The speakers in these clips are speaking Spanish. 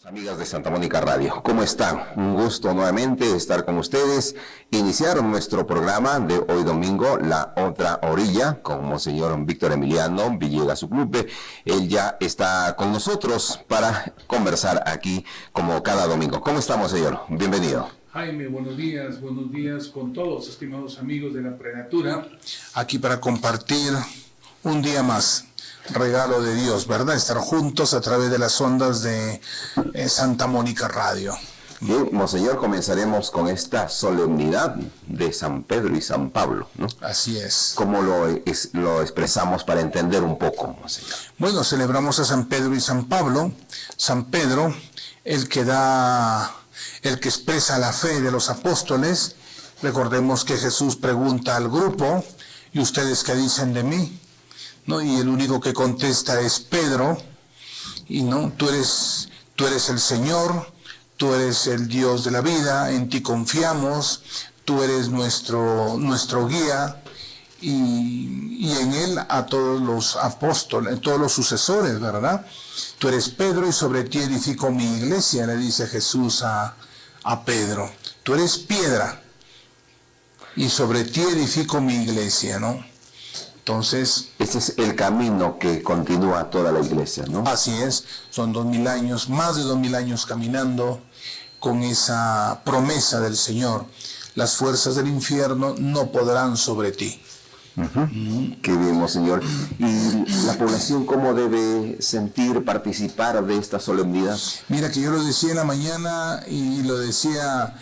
Amigas de Santa Mónica Radio, ¿cómo están? Un gusto nuevamente estar con ustedes. Iniciar nuestro programa de hoy domingo, La Otra Orilla, con Monseñor Víctor Emiliano Villegas Uclupe. Él ya está con nosotros para conversar aquí como cada domingo. ¿Cómo estamos, señor? Bienvenido. Jaime, buenos días con todos, estimados amigos de la Prenatura, aquí para compartir un día más. Regalo de Dios, ¿verdad? Estar juntos a través de las ondas de Santa Mónica Radio. Bien, Monseñor, comenzaremos con esta solemnidad de San Pedro y San Pablo, ¿no? Así es. ¿Cómo lo expresamos para entender un poco, Monseñor? Bueno, celebramos a San Pedro y San Pablo. San Pedro, el que expresa la fe de los apóstoles. Recordemos que Jesús pregunta al grupo, ¿y ustedes qué dicen de mí? ¿No? Y el único que contesta es Pedro, y no, tú eres el Señor, tú eres el Dios de la vida, en ti confiamos, tú eres nuestro guía, y en él a todos los apóstoles, todos los sucesores, ¿verdad? Tú eres Pedro y sobre ti edifico mi iglesia, le dice Jesús a Pedro. Tú eres piedra y sobre ti edifico mi iglesia, ¿no? Entonces, este es el camino que continúa toda la iglesia, ¿no? Así es, son 2000 años, más de 2000 años caminando con esa promesa del Señor. Las fuerzas del infierno no podrán sobre ti. Qué bien, Monseñor. ¿Y la población cómo debe sentir, participar de esta solemnidad? Mira que yo lo decía en la mañana y lo decía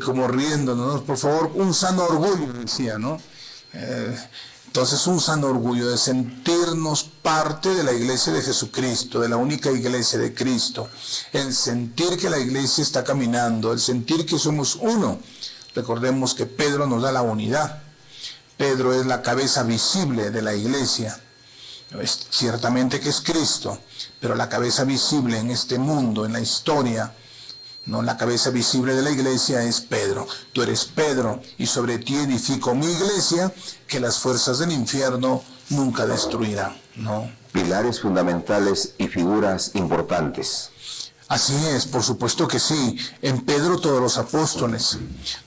como riéndonos, por favor, un sano orgullo, decía, ¿no? Entonces, un sano orgullo de sentirnos parte de la iglesia de Jesucristo, de la única iglesia de Cristo, el sentir que la iglesia está caminando, el sentir que somos uno. Recordemos que Pedro nos da la unidad. Pedro es la cabeza visible de la iglesia. Ciertamente que es Cristo, pero la cabeza visible en este mundo, en la historia, no, la cabeza visible de la iglesia es Pedro. Tú eres Pedro y sobre ti edifico mi iglesia, que las fuerzas del infierno nunca destruirán, ¿no? Pilares fundamentales y figuras importantes. Así es, por supuesto que sí. En Pedro todos los apóstoles.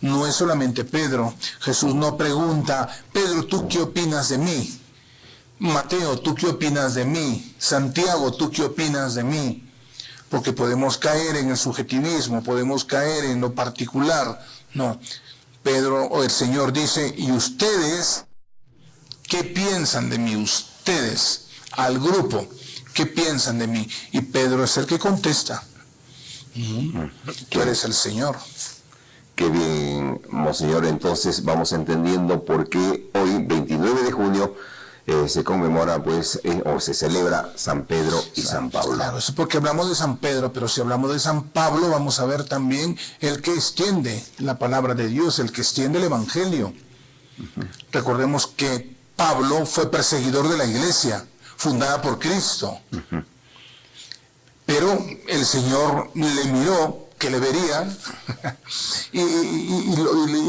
No es solamente Pedro. Jesús no pregunta, Pedro, ¿tú qué opinas de mí? Mateo, ¿tú qué opinas de mí? Santiago, ¿tú qué opinas de mí? Porque podemos caer en el subjetivismo, podemos caer en lo particular. No, Pedro o el Señor dice, ¿y ustedes qué piensan de mí? Ustedes, al grupo, ¿qué piensan de mí? Y Pedro es el que contesta. Tú eres el Señor. Qué bien, Monseñor. Entonces vamos entendiendo por qué hoy, 29 de junio, se conmemora, o se celebra San Pedro y San Pablo. Claro, eso es porque hablamos de San Pedro, pero si hablamos de San Pablo, vamos a ver también el que extiende la palabra de Dios, el que extiende el Evangelio. Recordemos que Pablo fue perseguidor de la iglesia, fundada por Cristo. Pero el Señor le miró, que le vería, y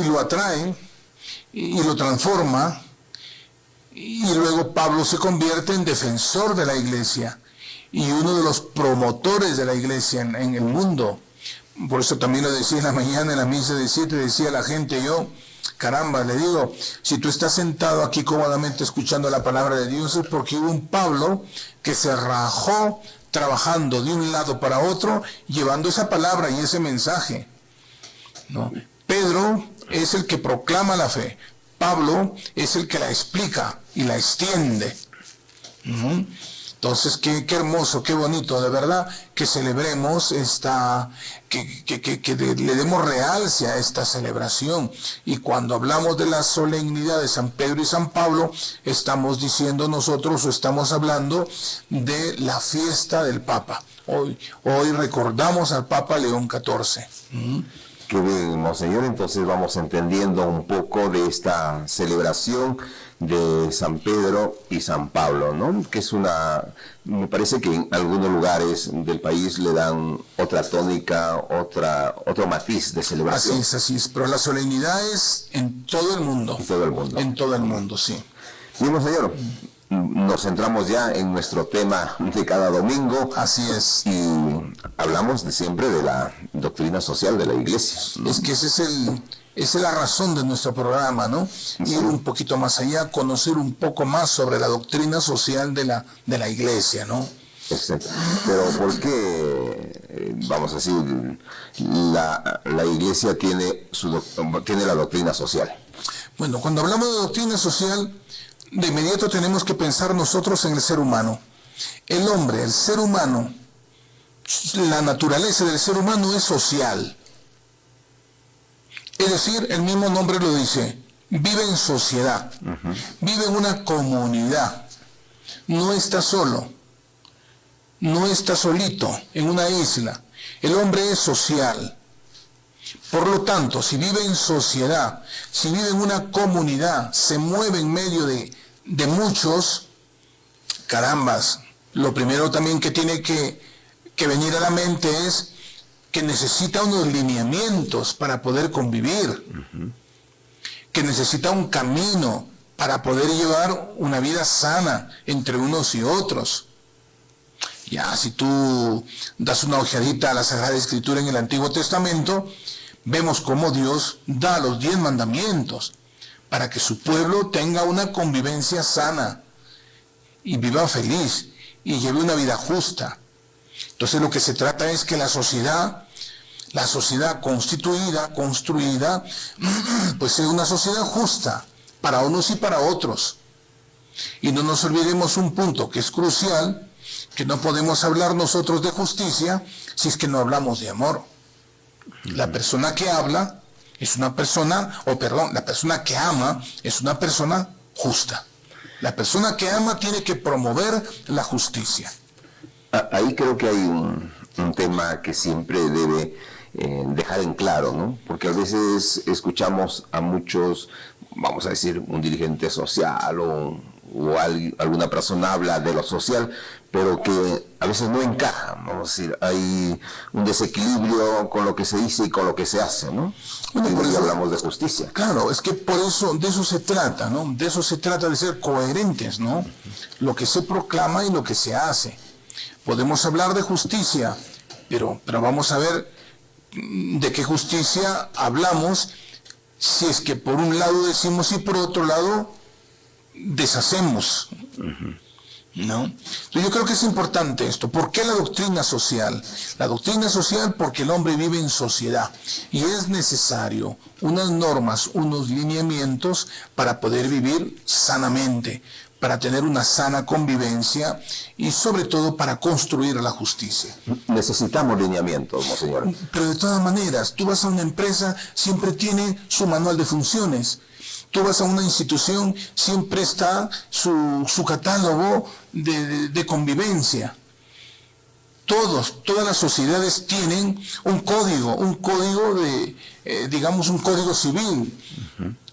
lo atrae, y lo transforma. Y luego Pablo se convierte en defensor de la iglesia y uno de los promotores de la iglesia en el mundo. Por eso también lo decía en la mañana, en la misa de 7, decía la gente, caramba, le digo, si tú estás sentado aquí cómodamente escuchando la palabra de Dios es porque hubo un Pablo que se rajó trabajando de un lado para otro, llevando esa palabra y ese mensaje, ¿no? Pedro es el que proclama la fe. Pablo es el que la explica y la extiende. Entonces, qué hermoso, qué bonito, de verdad, que celebremos que le demos realce a esta celebración. Y cuando hablamos de la solemnidad de San Pedro y San Pablo, estamos diciendo nosotros o estamos hablando de la fiesta del Papa. Hoy recordamos al Papa León XIV. Qué bien, Monseñor. Entonces vamos entendiendo un poco de esta celebración de San Pedro y San Pablo, ¿no? Que es me parece que en algunos lugares del país le dan otra tónica, otro matiz de celebración. Así es, pero la solemnidad es en todo el mundo. En todo el mundo. En todo el mundo, sí. Bien, Monseñor. Nos centramos ya en nuestro tema de cada domingo. Así es. Y Hablamos siempre de la doctrina social de la Iglesia. Es que esa es la razón de nuestro programa, ¿no? Ir un poquito más allá, conocer un poco más sobre la doctrina social de la Iglesia, ¿no? Exacto. Pero ¿por qué, vamos a decir, la Iglesia tiene la doctrina social? Bueno, cuando hablamos de doctrina social, de inmediato tenemos que pensar nosotros en el ser humano. El hombre, el ser humano, la naturaleza del ser humano es social. Es decir, el mismo nombre lo dice, vive en sociedad, vive en una comunidad, no está solo, no está solito en una isla. El hombre es social. Por lo tanto, si vive en sociedad, si vive en una comunidad, se mueve en medio de muchos, carambas, lo primero también que tiene que venir a la mente es que necesita unos lineamientos para poder convivir, que necesita un camino para poder llevar una vida sana entre unos y otros. Ya, si tú das una ojeadita a la Sagrada Escritura en el Antiguo Testamento, vemos cómo Dios da los 10 mandamientos para que su pueblo tenga una convivencia sana y viva feliz y lleve una vida justa. Entonces lo que se trata es que la sociedad construida, pues sea una sociedad justa para unos y para otros. Y no nos olvidemos un punto que es crucial, que no podemos hablar nosotros de justicia si es que no hablamos de amor. La persona que habla es una persona, la persona que ama es una persona justa. La persona que ama tiene que promover la justicia. Ahí creo que hay un tema que siempre debe dejar en claro, ¿no? Porque a veces escuchamos a muchos, vamos a decir, un dirigente social o alguna persona habla de lo social, pero que a veces no encaja, vamos a decir, hay un desequilibrio con lo que se dice y con lo que se hace, ¿no? Bueno, por eso hablamos de justicia. Claro, es que por eso, de eso se trata, ¿no? De eso se trata, de ser coherentes, ¿no? Lo que se proclama y lo que se hace. Podemos hablar de justicia, pero vamos a ver de qué justicia hablamos si es que por un lado decimos y por otro lado deshacemos, ¿no? Entonces yo creo que es importante esto. ¿Por qué la doctrina social? La doctrina social porque el hombre vive en sociedad y es necesario unas normas, unos lineamientos para poder vivir sanamente, para tener una sana convivencia y sobre todo para construir la justicia. Necesitamos lineamientos, monseñor. Pero de todas maneras, tú vas a una empresa, siempre tiene su manual de funciones. Tú vas a una institución, siempre está su catálogo de convivencia. Todas las sociedades tienen un código digamos, un código civil,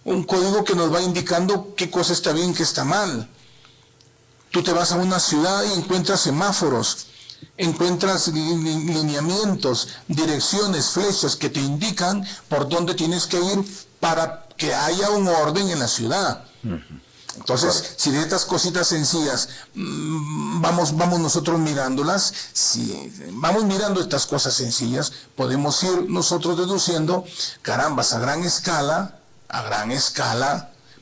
un código que nos va indicando qué cosa está bien, qué está mal. Tú te vas a una ciudad y encuentras semáforos, encuentras lineamientos, direcciones, flechas que te indican por dónde tienes que ir para que haya un orden en la ciudad. Entonces, si de estas cositas sencillas vamos nosotros mirándolas, si vamos mirando estas cosas sencillas, podemos ir nosotros deduciendo, carambas, a gran escala,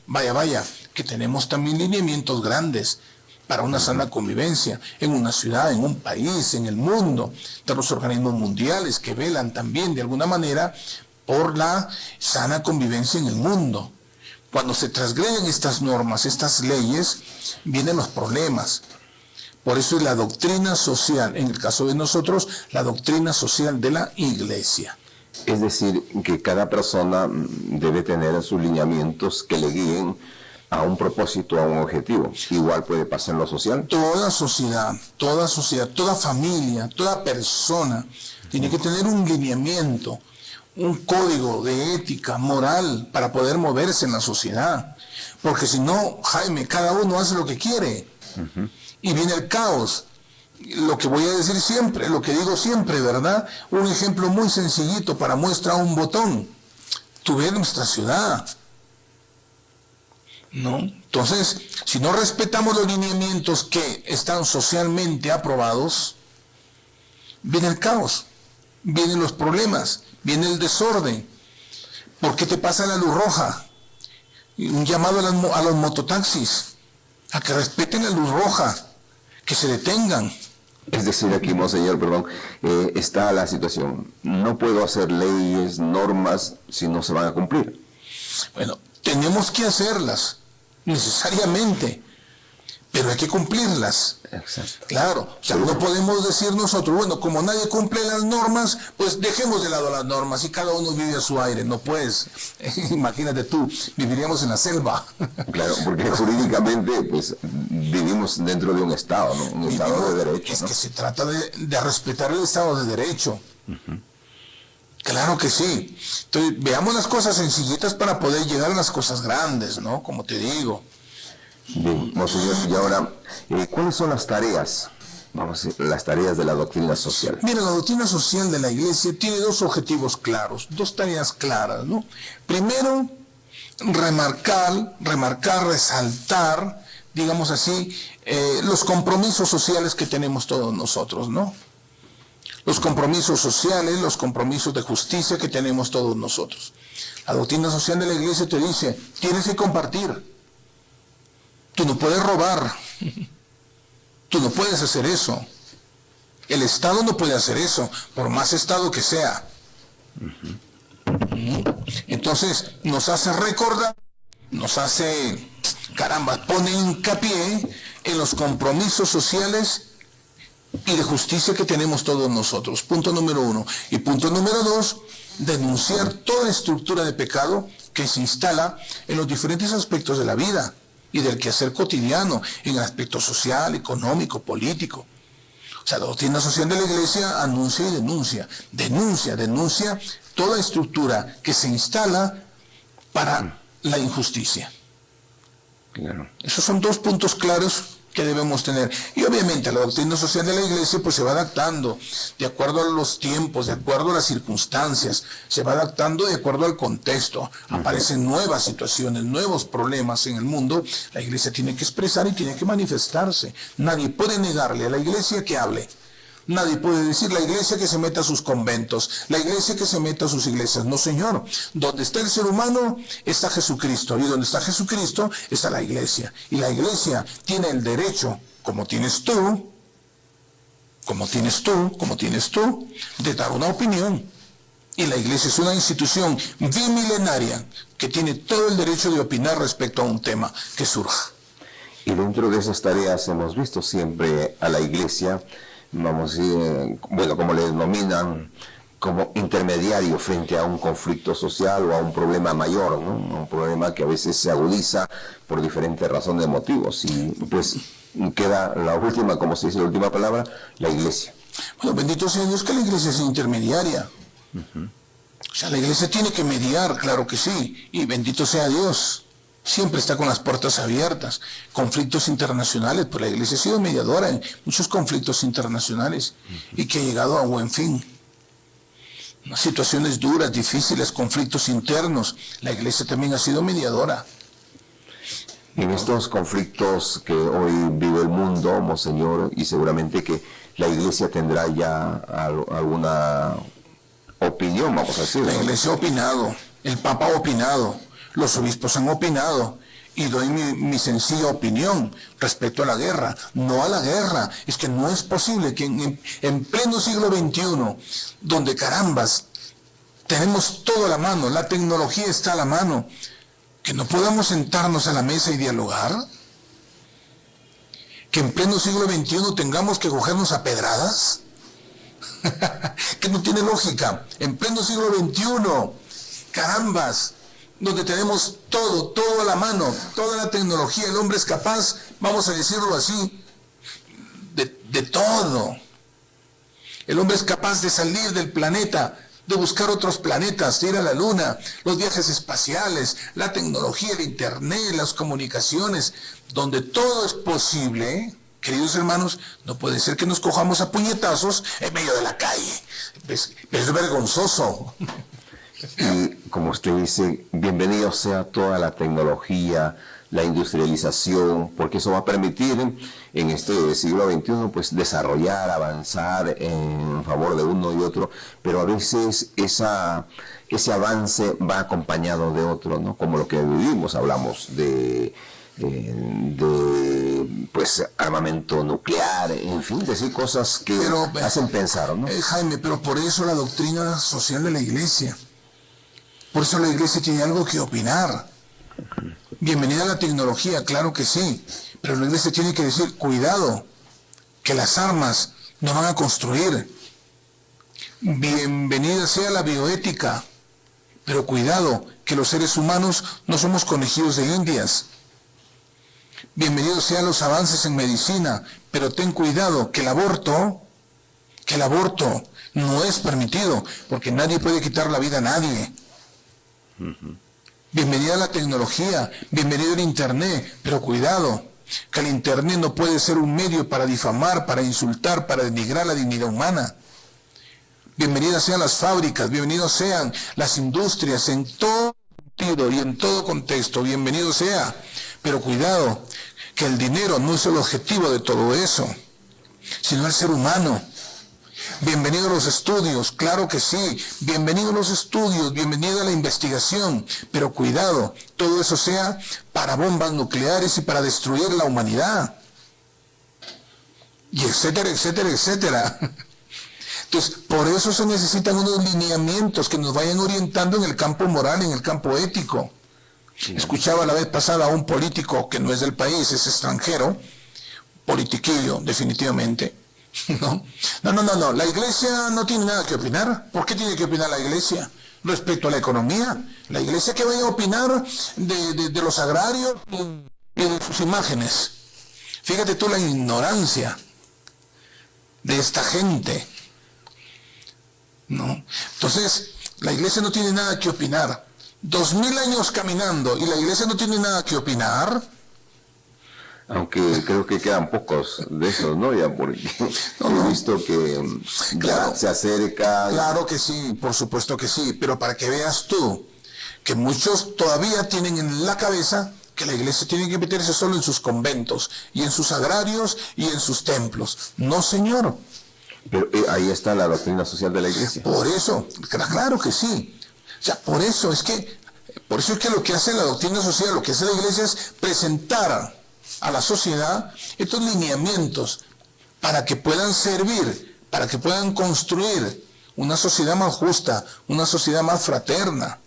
vaya, que tenemos también lineamientos grandes para una sana convivencia en una ciudad, en un país, en el mundo, de los organismos mundiales que velan también de alguna manera por la sana convivencia en el mundo. Cuando se transgreden estas normas, estas leyes, vienen los problemas. Por eso es la doctrina social, en el caso de nosotros, la doctrina social de la Iglesia. Es decir, que cada persona debe tener sus lineamientos que le guíen a un propósito, a un objetivo. Igual puede pasar en lo social. Toda sociedad, toda familia, toda persona tiene que tener un lineamiento, un código de ética, moral, para poder moverse en la sociedad. Porque si no, Jaime, cada uno hace lo que quiere. Y viene el caos. Lo que voy a decir siempre, lo que digo siempre, ¿verdad? Un ejemplo muy sencillito para muestra un botón. Tú ves nuestra ciudad, ¿no? Entonces, si no respetamos los lineamientos que están socialmente aprobados, viene el caos, vienen los problemas, viene el desorden. ¿Por qué te pasa la luz roja? Un llamado a los mototaxis a que respeten la luz roja, que se detengan. Es decir, aquí, monseñor, perdón, está la situación. No puedo hacer leyes, normas, si no se van a cumplir. Bueno, tenemos que hacerlas, necesariamente, pero hay que cumplirlas. Exacto. Claro, o sea, no podemos decir nosotros, bueno, como nadie cumple las normas, pues dejemos de lado las normas y cada uno vive a su aire. No puedes, imagínate tú, viviríamos en la selva. Claro, porque jurídicamente pues vivimos dentro de un Estado, ¿no? Un Estado de Derecho. Es ¿no? que se trata de respetar el Estado de Derecho. Claro que sí. Entonces, veamos las cosas sencillitas para poder llegar a las cosas grandes, ¿no? Como te digo. Bien, monseñor, y ahora, ¿cuáles son las tareas? Vamos a decir, las tareas de la doctrina social. Mira, la doctrina social de la Iglesia tiene dos objetivos claros, dos tareas claras, ¿no? Primero, remarcar, resaltar, digamos así, los compromisos sociales que tenemos todos nosotros, ¿no? Los compromisos sociales, los compromisos de justicia que tenemos todos nosotros. La doctrina social de la Iglesia te dice, tienes que compartir. Tú no puedes robar. Tú no puedes hacer eso. El Estado no puede hacer eso, por más Estado que sea. Entonces, nos hace recordar, nos hace, caramba, pone hincapié en los compromisos sociales y de justicia que tenemos todos nosotros. Punto número 1. Y punto número 2, denunciar toda estructura de pecado que se instala en los diferentes aspectos de la vida y del quehacer cotidiano, en el aspecto social, económico, político. O sea, la doctrina social de la Iglesia anuncia y denuncia toda estructura que se instala para la injusticia. Claro. Esos son dos puntos claros que debemos tener. Y obviamente la doctrina social de la Iglesia pues se va adaptando de acuerdo a los tiempos, de acuerdo a las circunstancias, se va adaptando de acuerdo al contexto. Aparecen nuevas situaciones, nuevos problemas en el mundo. La Iglesia tiene que expresar y tiene que manifestarse. Nadie puede negarle a la Iglesia que hable. Nadie puede decir la Iglesia que se meta a sus conventos, la Iglesia que se meta a sus iglesias. No, señor. Donde está el ser humano está Jesucristo. Y donde está Jesucristo está la Iglesia. Y la Iglesia tiene el derecho, como tienes tú, de dar una opinión. Y la Iglesia es una institución bimilenaria que tiene todo el derecho de opinar respecto a un tema que surja. Y dentro de esas tareas hemos visto siempre a la Iglesia, vamos a decir, bueno, como le denominan, como intermediario frente a un conflicto social o a un problema mayor, ¿no? Un problema que a veces se agudiza por diferentes razones de motivos. Y pues queda la última, como se dice, la última palabra, la Iglesia. Bueno, bendito sea Dios que la Iglesia es intermediaria. O sea, la Iglesia tiene que mediar, claro que sí, y bendito sea Dios. Siempre está con las puertas abiertas. Conflictos internacionales, pues la Iglesia ha sido mediadora en muchos conflictos internacionales y que ha llegado a buen fin. Situaciones duras, difíciles, conflictos internos, la Iglesia también ha sido mediadora. En estos conflictos que hoy vive el mundo, monseñor, y seguramente que la Iglesia tendrá ya alguna opinión, vamos a decir. La Iglesia ha opinado, el Papa ha opinado, los obispos han opinado, y doy mi sencilla opinión respecto a la guerra. No a la guerra, es que no es posible que en pleno siglo XXI, donde carambas, tenemos todo a la mano, la tecnología está a la mano, que no podamos sentarnos a la mesa y dialogar, que en pleno siglo XXI tengamos que cogernos a pedradas, que no tiene lógica. En pleno siglo XXI, carambas, donde tenemos todo a la mano, toda la tecnología, el hombre es capaz, vamos a decirlo así, de todo. El hombre es capaz de salir del planeta, de buscar otros planetas, de ir a la luna, los viajes espaciales, la tecnología, el internet, las comunicaciones, donde todo es posible. Queridos hermanos, no puede ser que nos cojamos a puñetazos en medio de la calle. Es vergonzoso. Y como usted dice, bienvenido sea toda la tecnología, la industrialización, porque eso va a permitir en este siglo XXI pues desarrollar, avanzar en favor de uno y otro, pero a veces ese avance va acompañado de otro, ¿no? Como lo que vivimos, hablamos de pues armamento nuclear, en fin, decir cosas que hacen pensar, ¿no? Jaime, pero por eso la doctrina social de la Iglesia, por eso la Iglesia tiene algo que opinar. Bienvenida a la tecnología, claro que sí, pero la Iglesia tiene que decir, cuidado, que las armas no van a construir. Bienvenida sea la bioética, pero cuidado, que los seres humanos no somos conejillos de indias. Bienvenidos sean los avances en medicina, pero ten cuidado que el aborto no es permitido, porque nadie puede quitar la vida a nadie. Bienvenida a la tecnología, bienvenido al Internet, pero cuidado, que el Internet no puede ser un medio para difamar, para insultar, para denigrar la dignidad humana. Bienvenidas sean las fábricas, bienvenidos sean las industrias en todo sentido y en todo contexto, bienvenido sea. Pero cuidado, que el dinero no es el objetivo de todo eso, sino el ser humano. Bienvenidos a los estudios, claro que sí, bienvenidos a los estudios, bienvenida a la investigación, pero cuidado, todo eso sea para bombas nucleares y para destruir la humanidad. Y etcétera, etcétera, etcétera. Entonces, por eso se necesitan unos lineamientos que nos vayan orientando en el campo moral, en el campo ético. Escuchaba la vez pasada a un político que no es del país, es extranjero, politiquillo, definitivamente. No, la Iglesia no tiene nada que opinar. ¿Por qué tiene que opinar la Iglesia? Respecto a la economía, la Iglesia que vaya a opinar de los agrarios y de sus imágenes. Fíjate tú la ignorancia de esta gente. ¿No? Entonces, la Iglesia no tiene nada que opinar. 2000 años caminando y la Iglesia no tiene nada que opinar. Aunque creo que quedan pocos de esos, ¿no? Ya porque he visto que ya se acerca. Claro que sí, por supuesto que sí, pero para que veas tú que muchos todavía tienen en la cabeza que la Iglesia tiene que meterse solo en sus conventos y en sus agrarios y en sus templos. No, señor. Pero ahí está la doctrina social de la Iglesia. Por eso, claro que sí. O sea, por eso es que lo que hace la doctrina social, lo que hace la Iglesia es presentar a la sociedad estos lineamientos para que puedan servir, para que puedan construir una sociedad más justa, una sociedad más fraterna.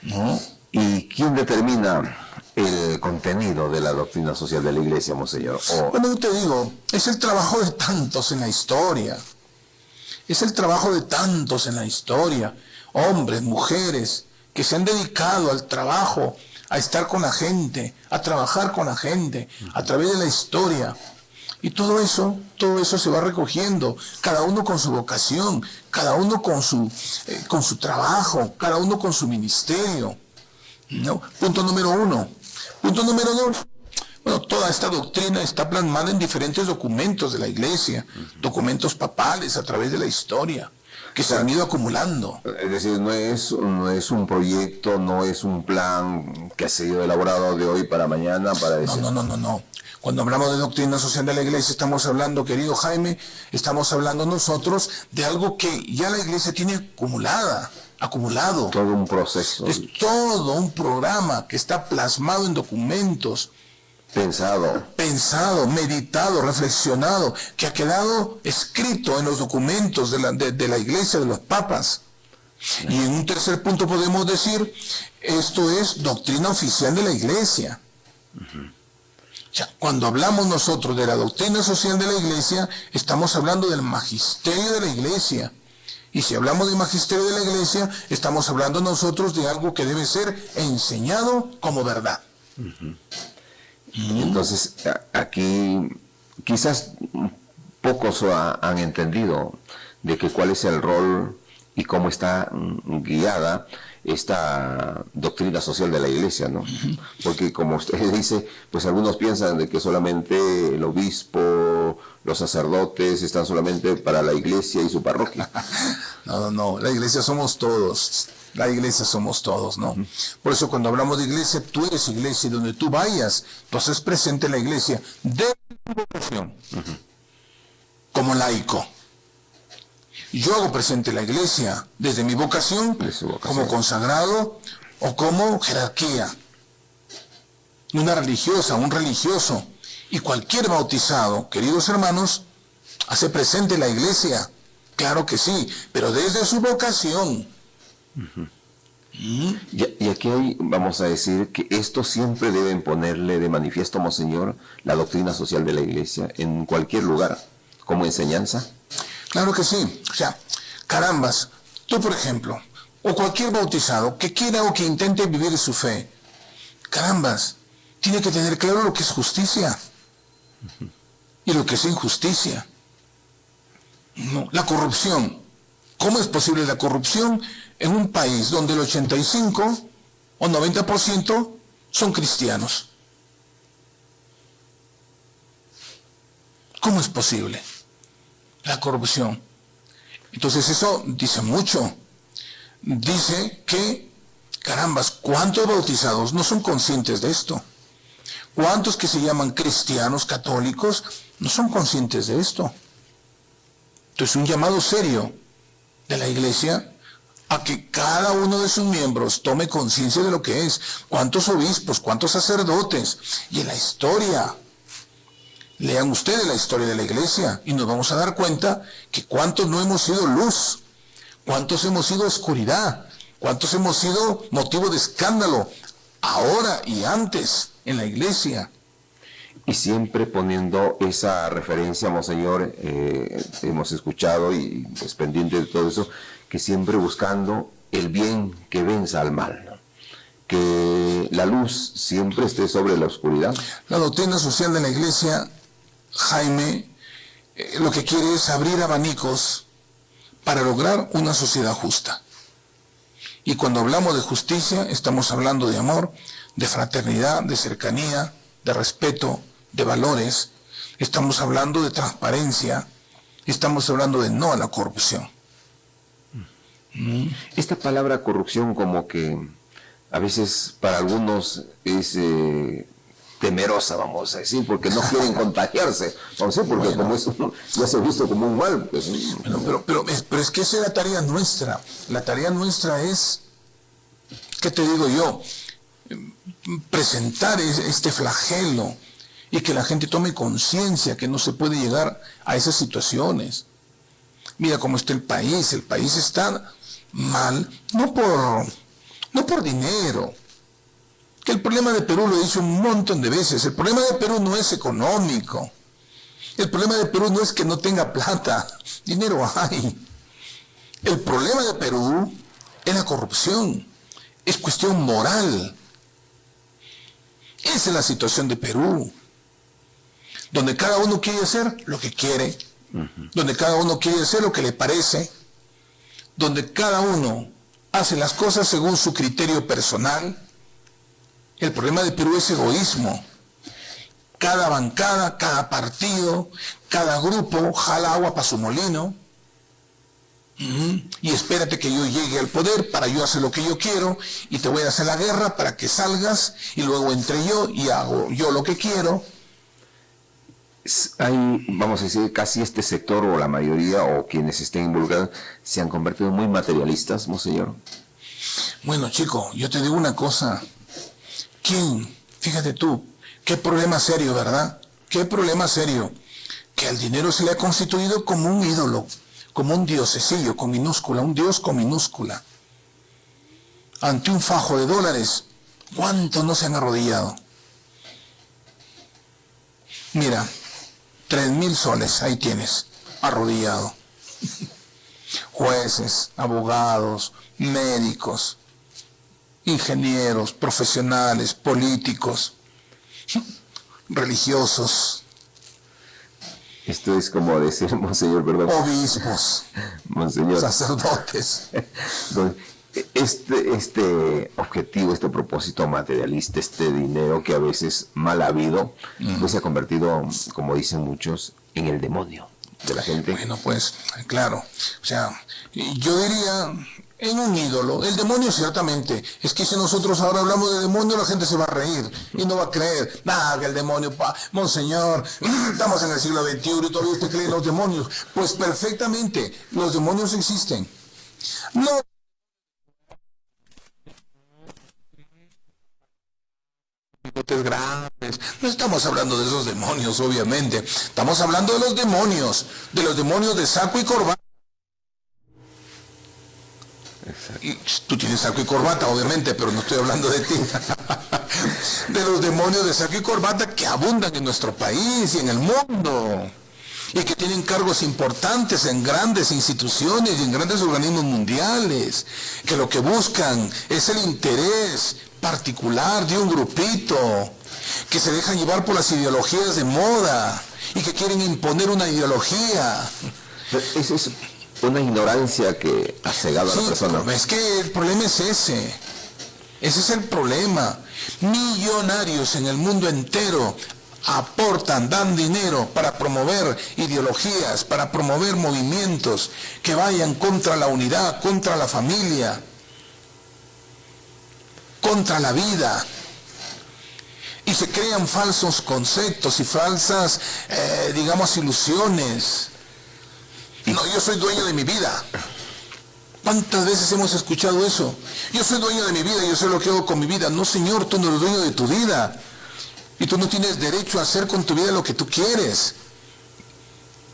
¿No? ¿Y quién determina el contenido de la doctrina social de la Iglesia, monseñor? Bueno, yo te digo, es el trabajo de tantos en la historia. Es el trabajo de tantos en la historia. Hombres, mujeres, que se han dedicado al trabajo, a estar con la gente, a trabajar con la gente, a través de la historia. Y todo eso se va recogiendo, cada uno con su vocación, cada uno con su trabajo, cada uno con su ministerio. ¿No? Punto número 1. Punto número 2. Bueno, toda esta doctrina está plasmada en diferentes documentos de la Iglesia, documentos papales a través de la historia, que se han ido acumulando. Es decir, no es un proyecto, no es un plan que ha sido elaborado de hoy para mañana para decir... No. Cuando hablamos de doctrina social de la Iglesia, estamos hablando, querido Jaime, estamos hablando nosotros de algo que ya la Iglesia tiene acumulado. Todo un proceso. Es todo un programa que está plasmado en documentos. Pensado, meditado, reflexionado, que ha quedado escrito en los documentos de la Iglesia, de los papas. Y en un tercer punto podemos decir, esto es doctrina oficial de la Iglesia. O sea, cuando hablamos nosotros de la doctrina social de la Iglesia, estamos hablando del magisterio de la Iglesia. Y si hablamos del magisterio de la Iglesia, estamos hablando nosotros de algo que debe ser enseñado como verdad. Entonces, aquí quizás pocos han entendido de que cuál es el rol y cómo está guiada esta doctrina social de la Iglesia, ¿no? Porque como usted dice, pues algunos piensan de que solamente el obispo, los sacerdotes están solamente para la Iglesia y su parroquia. No, la Iglesia somos todos. La iglesia somos todos, ¿no? Por eso cuando hablamos de iglesia, tú eres iglesia, y donde tú vayas, tú haces presente la iglesia de tu vocación, como laico. Yo hago presente la iglesia desde mi vocación, como consagrado o como jerarquía. Una religiosa, un religioso. Y cualquier bautizado, queridos hermanos, hace presente la iglesia. Claro que sí, pero desde su vocación. Y aquí hay, vamos a decir, que esto siempre deben ponerle de manifiesto, monseñor, la doctrina social de la iglesia, en cualquier lugar, como enseñanza. Claro que sí. O sea, carambas, tú por ejemplo, o cualquier bautizado que quiera o que intente vivir su fe, carambas, tiene que tener claro lo que es justicia y lo que es injusticia. No, la corrupción. ¿Cómo es posible la corrupción en un país donde el 85 o 90% son cristianos? ¿Cómo es posible la corrupción? Entonces eso dice mucho. Dice que, carambas, ¿cuántos bautizados no son conscientes de esto? ¿Cuántos que se llaman cristianos católicos no son conscientes de esto? Entonces un llamado serio de la iglesia a que cada uno de sus miembros tome conciencia de lo que es. ¿Cuántos obispos, cuántos sacerdotes? Y en la historia, lean ustedes la historia de la iglesia y nos vamos a dar cuenta que cuántos no hemos sido luz, cuántos hemos sido oscuridad, cuántos hemos sido motivo de escándalo, ahora y antes en la iglesia. Y siempre poniendo esa referencia, monseñor, hemos escuchado y pues pendiente de todo eso, que siempre buscando el bien que venza al mal, ¿no? Que la luz siempre esté sobre la oscuridad. La doctrina social de la iglesia, Jaime, lo que quiere es abrir abanicos para lograr una sociedad justa. Y cuando hablamos de justicia, estamos hablando de amor, de fraternidad, de cercanía, de respeto, de valores, estamos hablando de transparencia, estamos hablando de no a la corrupción. Esta palabra corrupción como que a veces para algunos es temerosa, vamos a decir, porque no quieren contagiarse, vamos a decir, porque como eso ya se ha visto como un mal. Pues, pero es que esa es la tarea nuestra. La tarea nuestra es, ¿qué te digo yo? Presentar este flagelo y que la gente tome conciencia que no se puede llegar a esas situaciones. Mira cómo está el país está mal, no por dinero. Que el problema de Perú, lo he dicho un montón de veces, el problema de Perú no es económico. El problema de Perú no es que no tenga plata, dinero hay. El problema de Perú es la corrupción, es cuestión moral. Esa es la situación de Perú, donde cada uno quiere hacer lo que quiere, donde cada uno quiere hacer lo que le parece, donde cada uno hace las cosas según su criterio personal. El problema de Perú es egoísmo. Cada bancada, cada partido, cada grupo jala agua para su molino. Y espérate que yo llegue al poder para yo hacer lo que yo quiero y te voy a hacer la guerra para que salgas y luego entre yo y hago yo lo que quiero. Hay, vamos a decir, casi este sector o la mayoría o quienes estén involucrados se han convertido muy materialistas, monseñor. Bueno, chico, yo te digo una cosa. ¿Quién? Fíjate tú, qué problema serio, ¿verdad? Qué problema serio. Que al dinero se le ha constituido como un ídolo, como un diosesillo con minúscula, un dios con minúscula. Ante un fajo de dólares, ¿cuántos no se han arrodillado? Mira, 3,000 soles, ahí tienes, arrodillado. Jueces, abogados, médicos, ingenieros, profesionales, políticos, religiosos. Esto es como decir, monseñor, perdón. Obispos, monseñor. sacerdotes. Este objetivo, este propósito materialista, este dinero que a veces mal habido, pues se ha convertido, como dicen muchos, en el demonio. de la gente? Bueno, pues, claro. O sea, yo diría, en un ídolo, el demonio ciertamente. Es que si nosotros ahora hablamos de demonio, la gente se va a reír y no va a creer. Nada, que el demonio, monseñor, estamos en el siglo XXI y todavía usted cree en los demonios. Pues perfectamente, los demonios existen. No. Grandes. No estamos hablando de esos demonios, obviamente. Estamos hablando de los demonios de saco y corbata. Y tú tienes saco y corbata, obviamente, pero no estoy hablando de ti. De los demonios de saco y corbata que abundan en nuestro país y en el mundo. Y que tienen cargos importantes en grandes instituciones y en grandes organismos mundiales. Que lo que buscan es el interés particular de un grupito, que se dejan llevar por las ideologías de moda y que quieren imponer una ideología. Esa es una ignorancia que ha cegado a la persona. Es que el problema es ese. Ese es el problema. Millonarios en el mundo entero aportan, dan dinero para promover ideologías, para promover movimientos que vayan contra la unidad, contra la familia, contra la vida, y se crean falsos conceptos y falsas, digamos, ilusiones. No, yo soy dueño de mi vida. ¿Cuántas veces hemos escuchado eso? Yo soy dueño de mi vida, yo sé lo que hago con mi vida. No, señor, tú no eres dueño de tu vida. Y tú no tienes derecho a hacer con tu vida lo que tú quieres.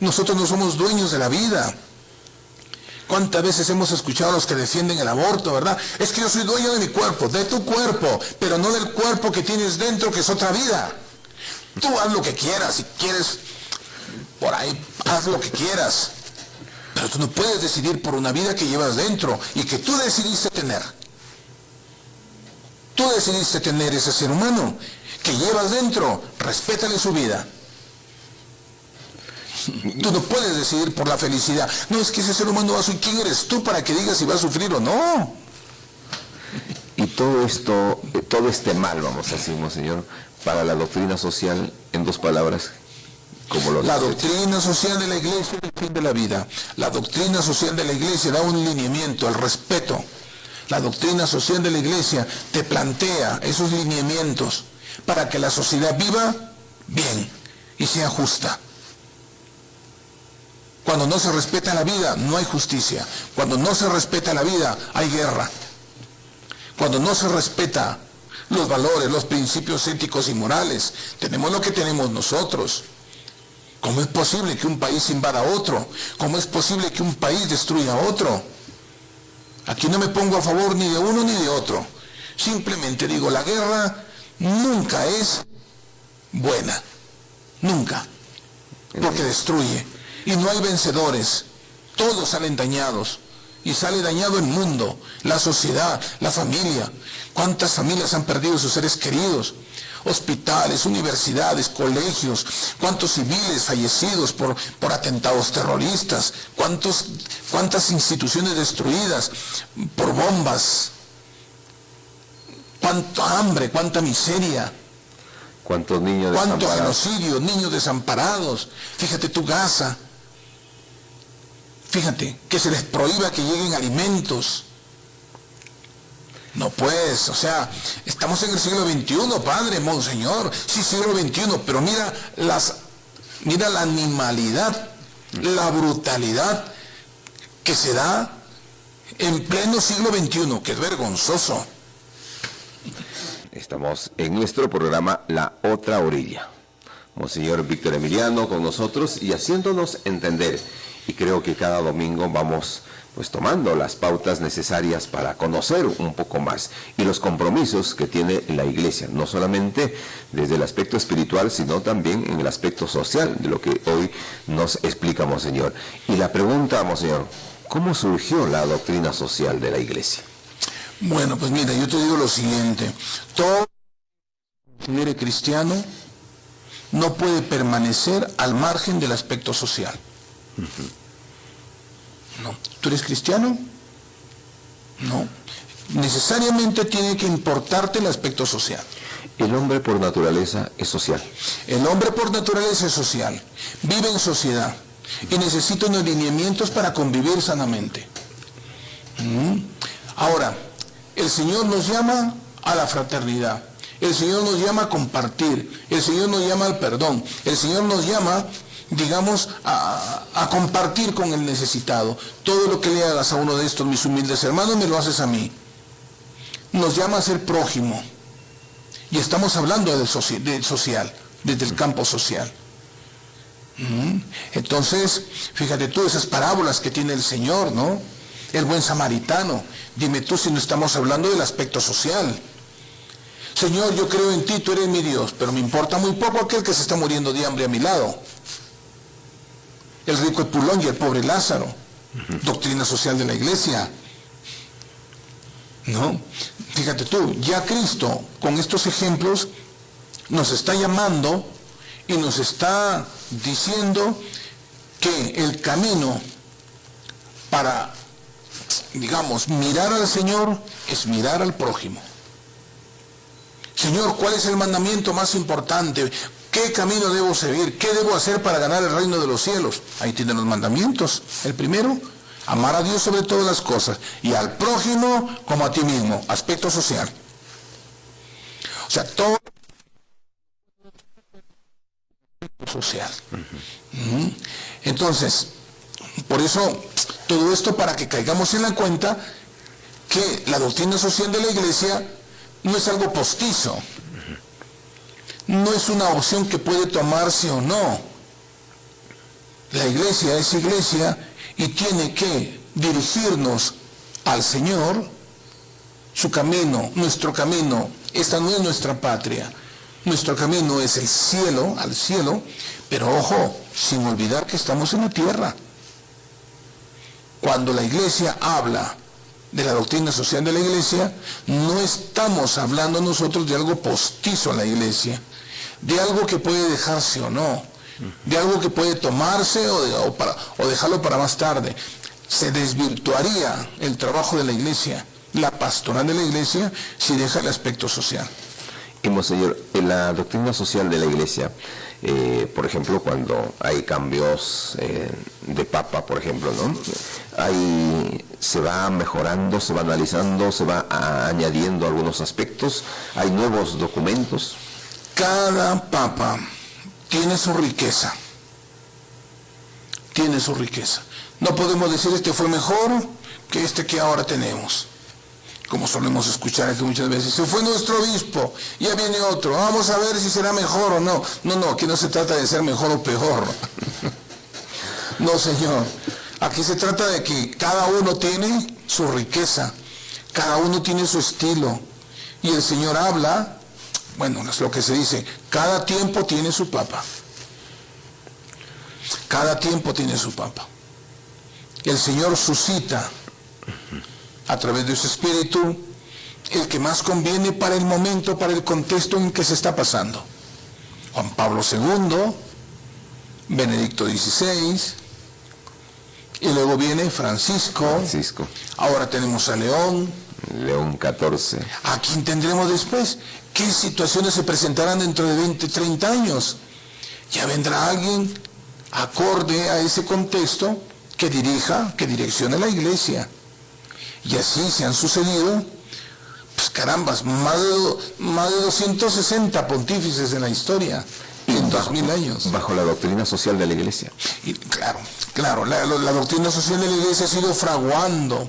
Nosotros no somos dueños de la vida. ¿Cuántas veces hemos escuchado a los que defienden el aborto, verdad? Es que yo soy dueño de mi cuerpo, de tu cuerpo, pero no del cuerpo que tienes dentro, que es otra vida. Tú haz lo que quieras, si quieres, por ahí, haz lo que quieras. Pero tú no puedes decidir por una vida que llevas dentro y que tú decidiste tener. Tú decidiste tener ese ser humano que llevas dentro, respétale su vida. Tú no puedes decidir por la felicidad. No, es que ese ser humano va a sufrir. ¿Quién eres tú para que digas si va a sufrir o no? Y todo esto, todo este mal, vamos a decir, Monseñor, para la doctrina social, en dos palabras, como lo La doctrina social de la Iglesia es el fin de la vida. La doctrina social de la Iglesia da un lineamiento, el respeto. La doctrina social de la Iglesia te plantea esos lineamientos para que la sociedad viva bien y sea justa. Cuando no se respeta la vida, no hay justicia. Cuando no se respeta la vida, hay guerra. Cuando no se respeta los valores, los principios éticos y morales, tenemos lo que tenemos nosotros. ¿Cómo es posible que un país invada a otro? ¿Cómo es posible que un país destruya a otro? Aquí no me pongo a favor ni de uno ni de otro. Simplemente digo, la guerra nunca es buena. Nunca. Porque destruye. Y no hay vencedores, todos salen dañados, y sale dañado el mundo, la sociedad, la familia. ¿Cuántas familias han perdido sus seres queridos? Hospitales, universidades, colegios, cuántos civiles fallecidos por atentados terroristas, cuántas instituciones destruidas por bombas, cuánta hambre, cuánta miseria. ¿Cuántos niños desamparados? ¿Cuántos genocidios, niños desamparados? Fíjate tú, Gaza. Fíjate, que se les prohíba que lleguen alimentos. No pues, o sea, estamos en el siglo XXI, padre, monseñor. Sí, siglo XXI, pero mira la animalidad, la brutalidad que se da en pleno siglo XXI, que es vergonzoso. Estamos en nuestro programa La Otra Orilla. Monseñor Víctor Emiliano con nosotros y haciéndonos entender. Y creo que cada domingo vamos pues tomando las pautas necesarias para conocer un poco más y los compromisos que tiene la Iglesia, no solamente desde el aspecto espiritual, sino también en el aspecto social, de lo que hoy nos explica Monseñor. Y la pregunta, Monseñor, ¿cómo surgió la doctrina social de la Iglesia? Bueno, pues mira, yo te digo lo siguiente. Todo líder cristiano no puede permanecer al margen del aspecto social. No. ¿Tú eres cristiano? No. Necesariamente tiene que importarte el aspecto social. El hombre por naturaleza es social. El hombre por naturaleza es social. Vive en sociedad. y necesita unos lineamientos para convivir sanamente. Ahora, el Señor nos llama a la fraternidad, el Señor nos llama a compartir, el Señor nos llama al perdón, el Señor nos llama, digamos, a compartir con el necesitado. Todo lo que le hagas a uno de estos mis humildes hermanos, me lo haces a mí. Nos llama a ser prójimo. Y estamos hablando del social, desde el campo social. Entonces, fíjate tú, esas parábolas que tiene el Señor, ¿no? El buen samaritano. Dime tú si no estamos hablando del aspecto social. Señor, yo creo en ti, tú eres mi Dios, pero me importa muy poco aquel que se está muriendo de hambre a mi lado. El rico Epulón y el pobre Lázaro. Doctrina social de la iglesia. ¿No? Fíjate tú, ya Cristo con estos ejemplos nos está llamando y nos está diciendo que el camino para, digamos, mirar al Señor es mirar al prójimo. Señor, ¿cuál es el mandamiento más importante? ¿Qué camino debo seguir? ¿Qué debo hacer para ganar el reino de los cielos? Ahí tienen los mandamientos. El primero, amar a Dios sobre todas las cosas y al prójimo como a ti mismo, aspecto social. O sea, todo social. Entonces, por eso, todo esto para que caigamos en la cuenta que la doctrina social de la iglesia no es algo postizo, no es una opción que puede tomarse o no. La iglesia es iglesia y tiene que dirigirnos al Señor, su camino, nuestro camino. Esta no es nuestra patria, nuestro camino es el cielo, al cielo, pero ojo, sin olvidar que estamos en la tierra. Cuando la iglesia habla de la doctrina social de la iglesia, no estamos hablando nosotros de algo postizo a la iglesia, de algo que puede dejarse o no, de algo que puede tomarse o dejarlo para más tarde. Se desvirtuaría el trabajo de la iglesia, la pastoral de la iglesia, si deja el aspecto social. Y Monseñor, en la doctrina social de la iglesia, por ejemplo, cuando hay cambios de papa, por ejemplo, ¿no? Se va mejorando, se va analizando, se va añadiendo algunos aspectos, hay nuevos documentos. Cada papa tiene su riqueza, tiene su riqueza. No podemos decir este fue mejor que este que ahora tenemos, como solemos escuchar aquí muchas veces. Se fue nuestro obispo, ya viene otro, vamos a ver si será mejor o no. No, aquí no se trata de ser mejor o peor. No, señor, aquí se trata de que cada uno tiene su riqueza, cada uno tiene su estilo, y el Señor habla. Bueno, es lo que se dice, cada tiempo tiene su papa. Cada tiempo tiene su papa. El Señor suscita a través de su espíritu el que más conviene para el momento, para el contexto en que se está pasando. Juan Pablo II, Benedicto XVI, y luego viene Francisco. Ahora tenemos a León XIV. ¿A quién tendremos después? ¿Qué situaciones se presentarán dentro de 20, 30 años? Ya vendrá alguien acorde a ese contexto que direccione la iglesia. Y así se han sucedido, pues carambas, más de 260 pontífices en la historia, en 2000 años. Bajo la doctrina social de la iglesia. Y claro, la doctrina social de la iglesia ha sido fraguando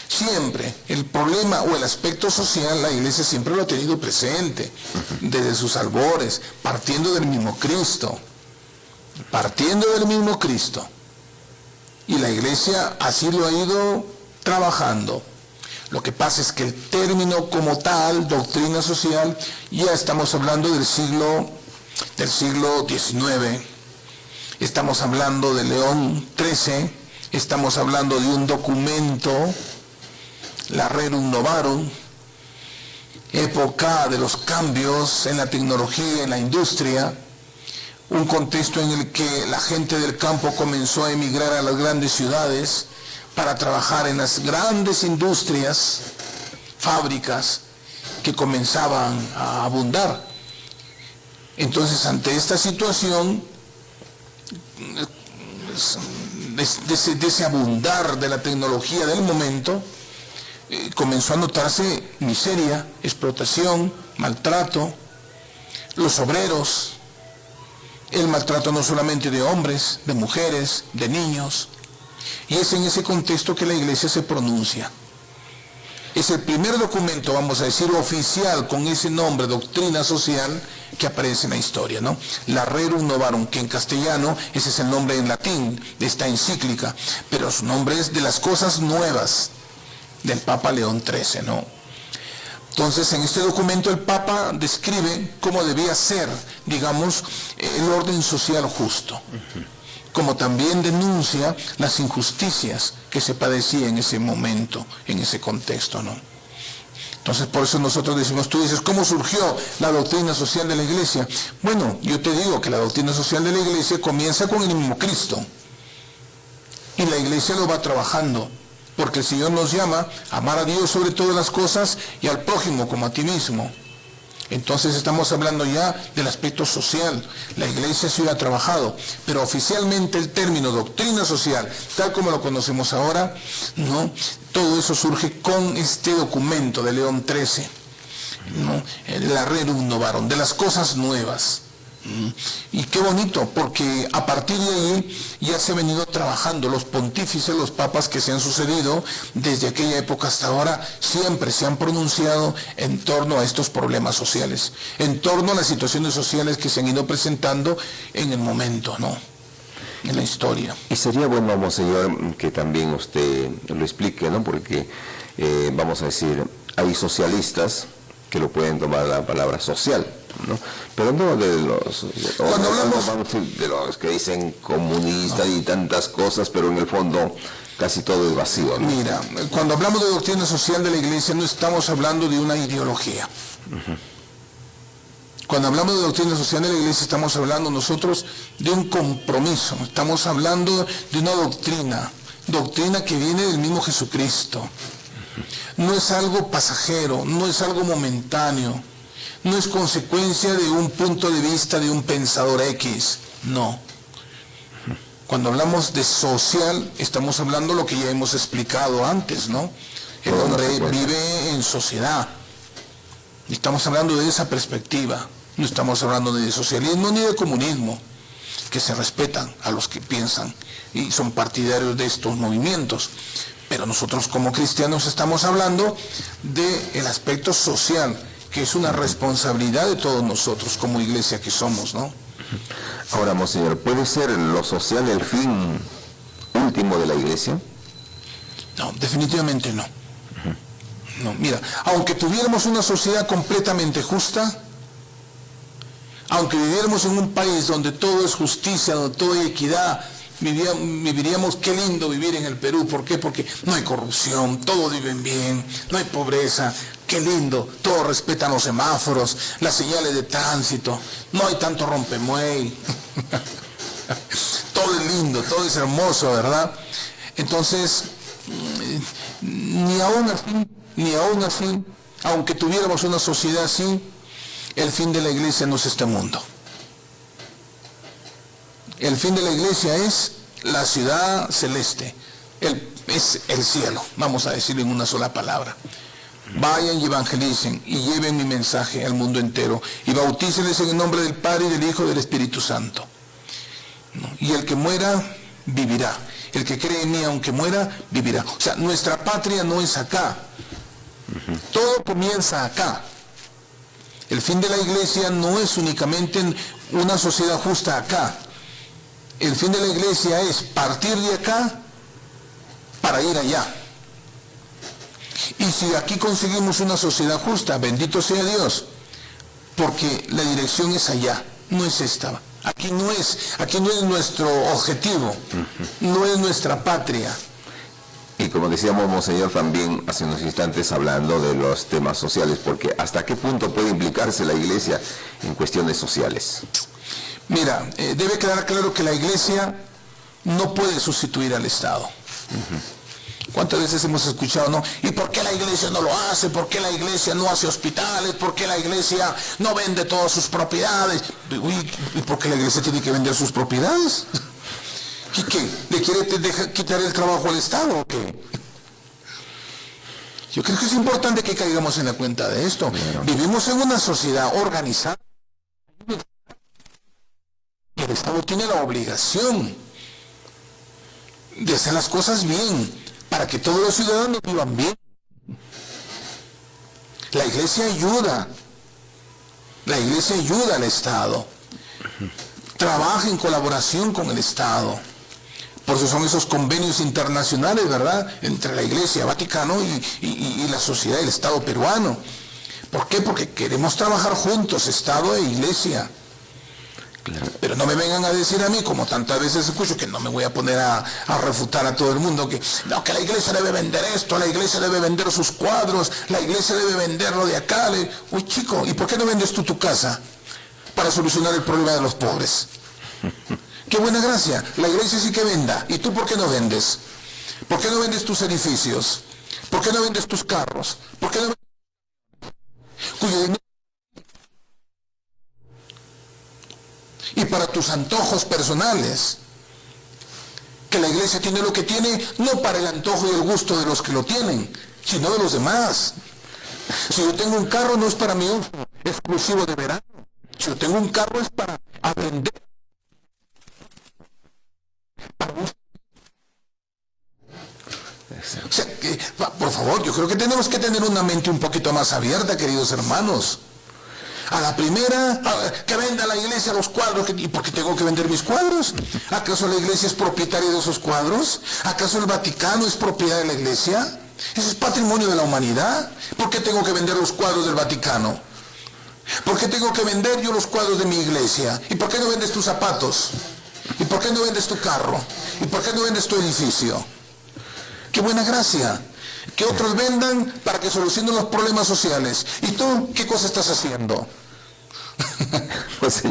siempre. El problema o el aspecto social, la iglesia siempre lo ha tenido presente, desde sus albores, partiendo del mismo Cristo. Y la iglesia así lo ha ido trabajando. Lo que pasa es que el término como tal, doctrina social, ya estamos hablando del siglo XIX, estamos hablando de León XIII, estamos hablando de un documento, la Rerum Novarum, época de los cambios en la tecnología, en la industria, un contexto en el que la gente del campo comenzó a emigrar a las grandes ciudades para trabajar en las grandes industrias, fábricas que comenzaban a abundar. Entonces, ante esta situación, de ese abundar de la tecnología del momento, comenzó a notarse miseria, explotación, maltrato, los obreros, el maltrato no solamente de hombres, de mujeres, de niños. Y es en ese contexto que la Iglesia se pronuncia. Es el primer documento, vamos a decir, oficial con ese nombre, doctrina social, que aparece en la historia, ¿no? La Rerum Novarum, que en castellano ese es el nombre en latín de esta encíclica, pero su nombre es de las cosas nuevas del Papa León XIII, ¿no? Entonces, en este documento el Papa describe cómo debía ser, digamos, el orden social justo, como también denuncia las injusticias que se padecían en ese momento, en ese contexto, ¿no? Entonces, por eso nosotros decimos, tú dices, ¿cómo surgió la doctrina social de la Iglesia? Bueno, yo te digo que la doctrina social de la Iglesia comienza con el mismo Cristo. Y la Iglesia lo va trabajando, porque el Señor nos llama a amar a Dios sobre todas las cosas y al prójimo como a ti mismo. Entonces estamos hablando ya del aspecto social. La Iglesia sí lo ha trabajado, pero oficialmente el término doctrina social, tal como lo conocemos ahora, ¿no? Todo eso surge con este documento de León XIII, ¿no? La Rerum Novarum, de las cosas nuevas. Y qué bonito, porque a partir de ahí ya se ha venido trabajando. Los pontífices, los papas que se han sucedido desde aquella época hasta ahora, siempre se han pronunciado en torno a estos problemas sociales, en torno a las situaciones sociales que se han ido presentando en el momento, ¿no? En la historia. Y sería bueno, monseñor, que también usted lo explique, ¿no? Porque, vamos a decir, hay socialistas que lo pueden tomar la palabra social, ¿no? Pero no de los, cuando hablamos de los que dicen comunistas y tantas cosas, pero en el fondo casi todo es vacío, ¿no? Mira, cuando hablamos de doctrina social de la Iglesia no estamos hablando de una ideología. Cuando hablamos de doctrina social de la Iglesia estamos hablando nosotros de un compromiso, estamos hablando de una doctrina que viene del mismo Jesucristo. No es algo pasajero, no es algo momentáneo, no es consecuencia de un punto de vista de un pensador X, no. Cuando hablamos de social, estamos hablando lo que ya hemos explicado antes, ¿no? El hombre vive en sociedad. Estamos hablando de esa perspectiva, no estamos hablando de socialismo ni de comunismo, que se respetan a los que piensan y son partidarios de estos movimientos. Pero nosotros como cristianos estamos hablando del aspecto social, que es una responsabilidad de todos nosotros como iglesia que somos, ¿no? Ahora, monseñor, ¿puede ser lo social el fin último de la iglesia? No, definitivamente no. No, mira, aunque tuviéramos una sociedad completamente justa, aunque viviéramos en un país donde todo es justicia, donde todo es equidad, viviríamos, qué lindo vivir en el Perú. ¿Por qué? Porque no hay corrupción, todos viven bien, no hay pobreza, qué lindo, todos respetan los semáforos, las señales de tránsito, no hay tanto rompemuey, todo es lindo, todo es hermoso, ¿verdad? Entonces, ni aún así, aunque tuviéramos una sociedad así, el fin de la iglesia no es este mundo. El fin de la iglesia es la ciudad celeste, es el cielo, vamos a decirlo en una sola palabra. Vayan y evangelicen y lleven mi mensaje al mundo entero y bautícenles en el nombre del Padre y del Hijo y del Espíritu Santo. Y el que muera, vivirá. El que cree en mí, aunque muera, vivirá. O sea, nuestra patria no es acá. Todo comienza acá. El fin de la iglesia no es únicamente una sociedad justa acá. El fin de la iglesia es partir de acá para ir allá. Y si aquí conseguimos una sociedad justa, bendito sea Dios, porque la dirección es allá, no es esta. Aquí no es nuestro objetivo, no es nuestra patria. Y como decíamos, monseñor, también hace unos instantes hablando de los temas sociales, porque ¿hasta qué punto puede implicarse la iglesia en cuestiones sociales? Mira, debe quedar claro que la iglesia no puede sustituir al Estado. ¿Cuántas veces hemos escuchado, no? ¿Y por qué la iglesia no lo hace? ¿Por qué la iglesia no hace hospitales? ¿Por qué la iglesia no vende todas sus propiedades? Uy, ¿y por qué la iglesia tiene que vender sus propiedades? ¿Y qué? ¿Le quiere quitar el trabajo al Estado o qué? Yo creo que es importante que caigamos en la cuenta de esto. Claro. Vivimos en una sociedad organizada. Y el Estado tiene la obligación de hacer las cosas bien, para que todos los ciudadanos vivan bien. La Iglesia ayuda al Estado, trabaja en colaboración con el Estado. Por eso son esos convenios internacionales, ¿verdad?, entre la Iglesia, Vaticano y la sociedad, el Estado peruano. ¿Por qué? Porque queremos trabajar juntos, Estado e Iglesia. Claro. Pero no me vengan a decir a mí, como tantas veces escucho, que no me voy a poner a refutar a todo el mundo, que no, que la Iglesia debe vender esto, la Iglesia debe vender sus cuadros, la Iglesia debe vender lo de acá. Uy, chico, ¿y por qué no vendes tú tu casa para solucionar el problema de los pobres? ¡Qué buena gracia! La Iglesia sí que venda. ¿Y tú por qué no vendes? ¿Por qué no vendes tus edificios? ¿Por qué no vendes tus carros? ¿Por qué no vendes cuyo dinero? Y para tus antojos personales, que la Iglesia tiene lo que tiene, no para el antojo y el gusto de los que lo tienen, sino de los demás. Si yo tengo un carro, no es para mi uso exclusivo de verano. Si yo tengo un carro, es para aprender. O sea, por favor, yo creo que tenemos que tener una mente un poquito más abierta, queridos hermanos. A la primera, que venda la Iglesia los cuadros. ¿Y por qué tengo que vender mis cuadros? ¿Acaso la Iglesia es propietaria de esos cuadros? ¿Acaso el Vaticano es propiedad de la Iglesia? Eso es patrimonio de la humanidad. ¿Por qué tengo que vender los cuadros del Vaticano? ¿Por qué tengo que vender yo los cuadros de mi iglesia? ¿Y por qué no vendes tus zapatos? ¿Y por qué no vendes tu carro? ¿Y por qué no vendes tu edificio? ¡Qué buena gracia! Que otros vendan para que solucionen los problemas sociales. ¿Y tú qué cosa estás haciendo? Pues sí,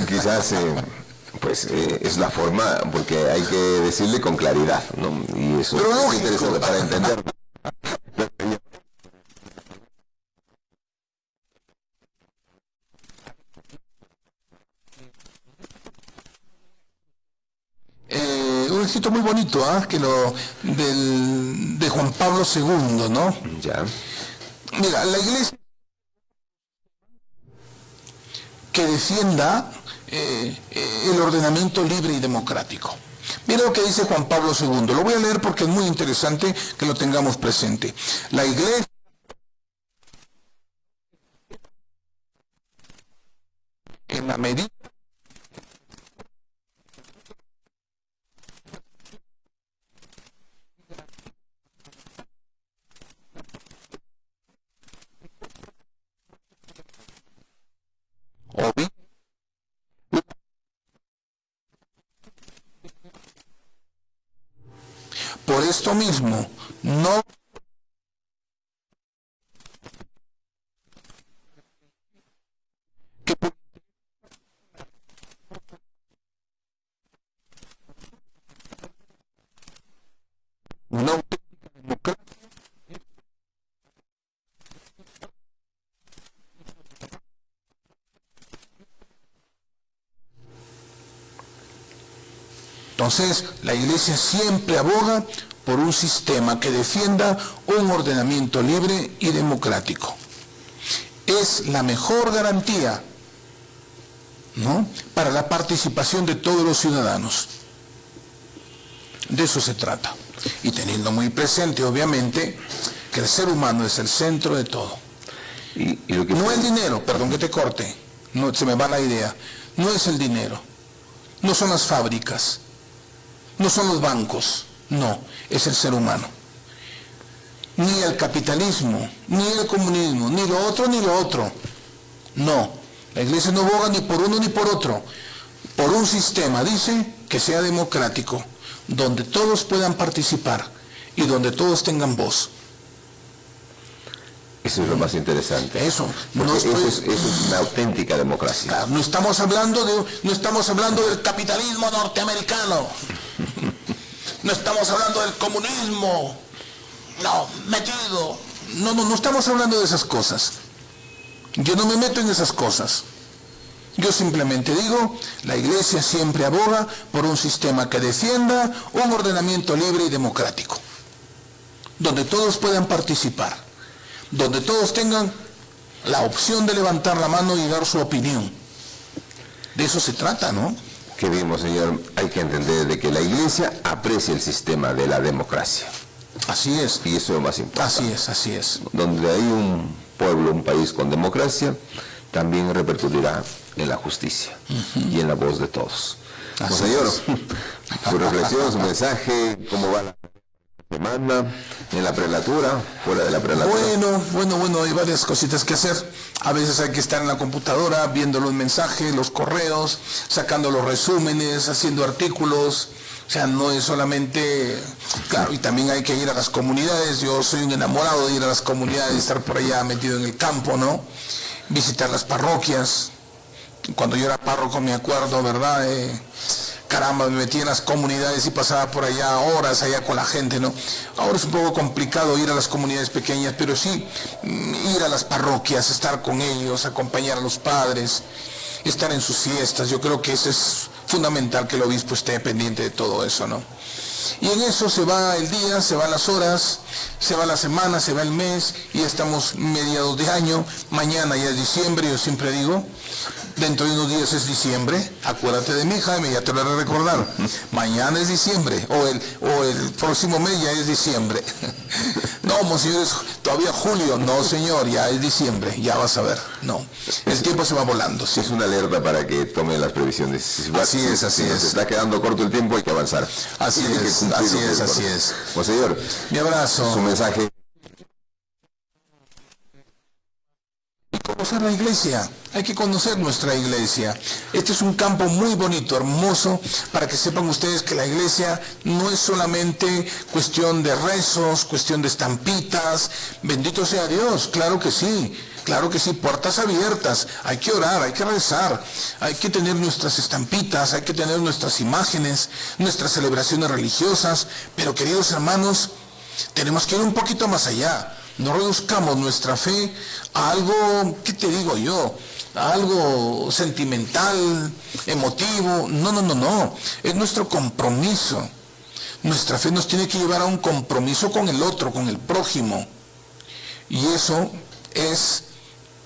quizás es la forma, porque hay que decirle con claridad, ¿no? Y eso pero es interesante para entender. Un escrito muy bonito, que de Juan Pablo II, ¿no? Ya. Mira, la Iglesia que defienda el ordenamiento libre y democrático. Mira lo que dice Juan Pablo II. Lo voy a leer porque es muy interesante que lo tengamos presente. La Iglesia en la medida por esto mismo, no que una auténtica democracia Entonces, la Iglesia siempre aboga por un sistema que defienda un ordenamiento libre y democrático. Es la mejor garantía, ¿no?, para la participación de todos los ciudadanos. De eso se trata. Y teniendo muy presente, obviamente, que el ser humano es el centro de todo. Y lo que no el dinero, perdón que te corte, no, se me va la idea, no es el dinero, no son las fábricas, no son los bancos, no, es el ser humano. Ni el capitalismo, ni el comunismo, ni lo otro, ni lo otro. No, la Iglesia no aboga ni por uno ni por otro, por un sistema, dice, que sea democrático, donde todos puedan participar y donde todos tengan voz. Eso es lo más interesante. Eso, eso es una auténtica democracia. Claro, no estamos hablando del capitalismo norteamericano. No estamos hablando del comunismo. No, metido. No estamos hablando de esas cosas. Yo no me meto en esas cosas. Yo simplemente digo, la Iglesia siempre aboga por un sistema que defienda un ordenamiento libre y democrático, donde todos puedan participar, donde todos tengan la opción de levantar la mano y dar su opinión. De eso se trata, ¿no? Que vimos, señor, hay que entender de que la Iglesia aprecia el sistema de la democracia. Así es. Y eso es lo más importante. Así es. Donde hay un pueblo, un país con democracia, también repercutirá en la justicia y en la voz de todos. Pues, señor, su reflexión, su mensaje, cómo va la semana, en la prelatura, fuera de la prelatura. Bueno, hay varias cositas que hacer. A veces hay que estar en la computadora viendo los mensajes, los correos, sacando los resúmenes, haciendo artículos. O sea, no es solamente, claro, y también hay que ir a las comunidades. Yo soy un enamorado de ir a las comunidades, de estar por allá metido en el campo, ¿no? Visitar las parroquias. Cuando yo era párroco me acuerdo, ¿verdad? Caramba, me metí en las comunidades y pasaba por allá horas allá con la gente, ¿no? Ahora es un poco complicado ir a las comunidades pequeñas, pero sí ir a las parroquias, estar con ellos, acompañar a los padres, estar en sus fiestas. Yo creo que eso es fundamental, que el obispo esté pendiente de todo eso, ¿no? Y en eso se va el día, se van las horas, se va la semana, se va el mes, y estamos mediados de año. Mañana ya es diciembre, yo siempre digo, dentro de unos días es diciembre. Acuérdate de mí, Jaime, ya te lo haré recordar. Mañana es diciembre, o el próximo mes ya es diciembre. No, monseñor, es todavía julio. No, señor, ya es diciembre, ya vas a ver. No, el tiempo se va volando. Sí. Es una alerta para que tomen las previsiones. Así es. Se está quedando corto el tiempo, hay que avanzar. Así es. Monseñor, mi abrazo. Su mensaje. Conocer la iglesia, hay que conocer nuestra iglesia. Este es un campo muy bonito, hermoso, para que sepan ustedes que la iglesia no es solamente cuestión de rezos, cuestión de estampitas. Bendito sea Dios, claro que sí, puertas abiertas. Hay que orar, hay que rezar, hay que tener nuestras estampitas, hay que tener nuestras imágenes, nuestras celebraciones religiosas, pero queridos hermanos, tenemos que ir un poquito más allá. No reduzcamos nuestra fe a algo, ¿qué te digo yo? A algo sentimental, emotivo. No. Es nuestro compromiso. Nuestra fe nos tiene que llevar a un compromiso con el otro, con el prójimo. Y eso es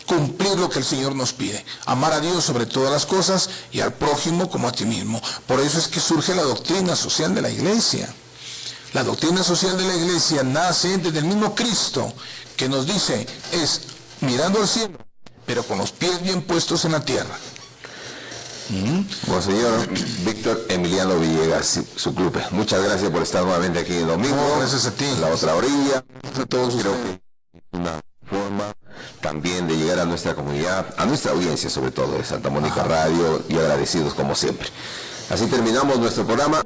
cumplir lo que el Señor nos pide. Amar a Dios sobre todas las cosas y al prójimo como a ti mismo. Por eso es que surge la doctrina social de la iglesia. La doctrina social de la iglesia nace desde el mismo Cristo, que nos dice, es mirando al cielo, pero con los pies bien puestos en la tierra. Monseñor Víctor Emiliano Villegas, su club, muchas gracias por estar nuevamente aquí el domingo. No, gracias a ti. La otra orilla. A todos creo que es una forma también de llegar a nuestra comunidad, a nuestra audiencia sobre todo de Santa Mónica Radio, y agradecidos como siempre. Así terminamos nuestro programa.